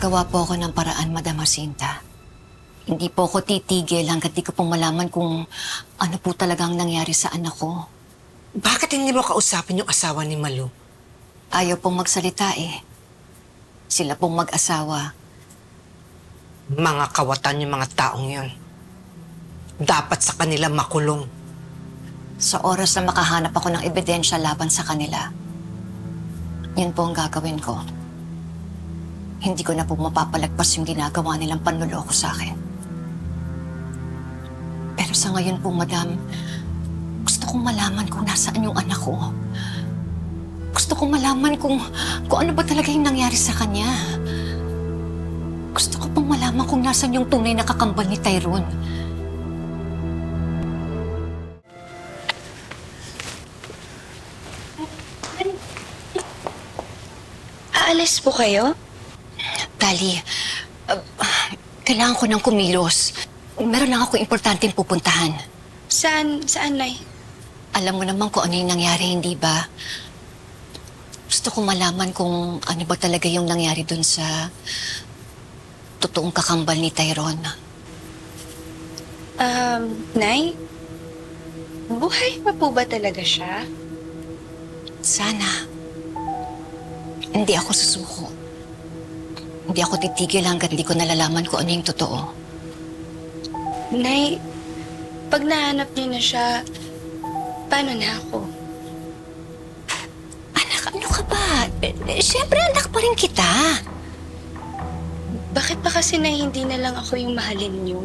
Gagawa po ako ng paraan, Madam Jacinta. Hindi po ako titigil hanggat di ko pong malaman kung ano po talagang nangyari sa anak ko. Bakit hindi mo kausapin yung asawa ni Malu? Ayaw pong magsalita eh. Sila pong mag-asawa. Mga kawatan yung mga taong yon. Dapat sa kanila makulong. Sa oras na makahanap ako ng ebidensya laban sa kanila, yun po ang gagawin ko. Hindi ko na po mapapalagpas yung ginagawa nilang panluloko sa akin. Pero sa ngayon po, Madam, gusto kong malaman kung nasaan yung anak ko. Gusto kong malaman kung ano ba talaga yung nangyari sa kanya. Gusto ko pong malaman kung nasaan yung tunay na kakambal ni Tyrone. Aalis po kayo? Tali, kailangan ko ng kumilos. Meron lang ako importanteng pupuntahan. Saan, Nay? Alam mo naman kung ano yung nangyari, hindi ba? Gusto kong malaman kung ano ba talaga yung nangyari dun sa totoong kakambal ni Tyrone. Nay? Buhay pa po ba talaga siya? Sana. Hindi ako susuko. Hindi ako titigil hanggat di ko nalalaman kung ano yung totoo. Nay, pag nahanap niyo na siya, paano na ako? Anak, ano ka ba? Siyempre, anak pa rin kita. Bakit pa kasi na hindi na lang ako yung mahalin niyo?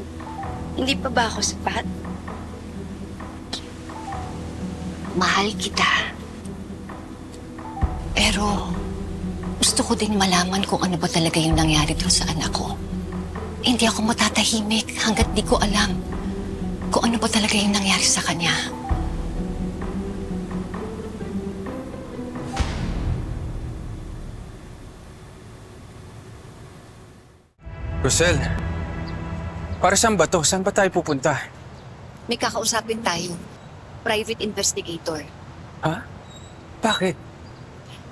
Hindi pa ba ako sapat? Mahal kita. Pero gusto ko din malaman kung ano ba talaga yung nangyari doon sa anak ko. Hindi ako matatahimik hanggat di ko alam kung ano ba talaga yung nangyari sa kanya. Rosel, para saan ba to? Saan ba tayo pupunta? May kakausapin tayo. Private investigator. Ha? Bakit?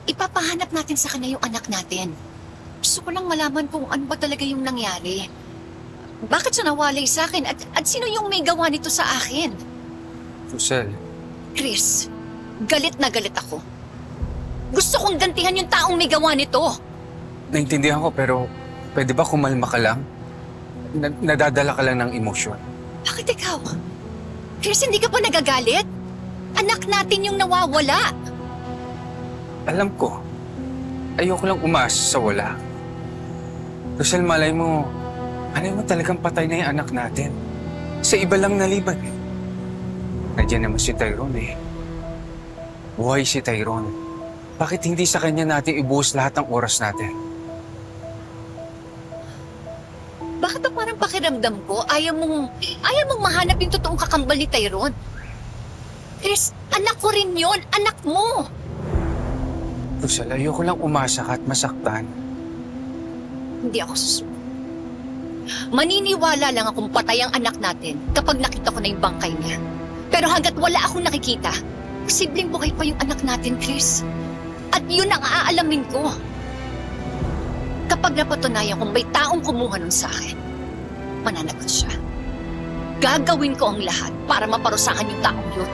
Ipapahanap natin sa kanya yung anak natin. Gusto ko lang malaman kung ano ba talaga yung nangyari. Bakit siya nawalay sa akin? At sino yung may gawa nito sa akin? Rosel, Chris, galit na galit ako. Gusto kong gantihan yung taong may gawa nito. naintindihan ko pero pwede ba kumalma ka lang? Nadadala ka lang ng emosyon. Bakit ikaw? Chris, hindi ka pa nagagalit? Anak natin yung nawawala. Alam ko, ayoko lang umasa sa wala. Rosel, malay mo talagang patay na yung anak natin. Sa iba lang naliban eh. Nandiyan naman si Tyrone eh. Buhay si Tyrone. Bakit hindi sa kanya natin ibuhos lahat ng oras natin? Bakit ang parang pakiramdam ko, ayaw mong mahanap yung totoong kakambal ni Tyrone? Chris, anak ko rin yun. Anak mo. Rosel, ayoko lang umasa ka at masaktan. Hindi ako susunod. Maniniwala lang akong patay ang anak natin kapag nakita ko na yung bangkay niya. Pero hanggat wala akong nakikita, posibleng buhay pa yung anak natin, Chris. At yun ang aalamin ko. Kapag napatunayan kung may taong kumuha nun sa akin, mananagot siya. Gagawin ko ang lahat para maparusahan yung taong yun.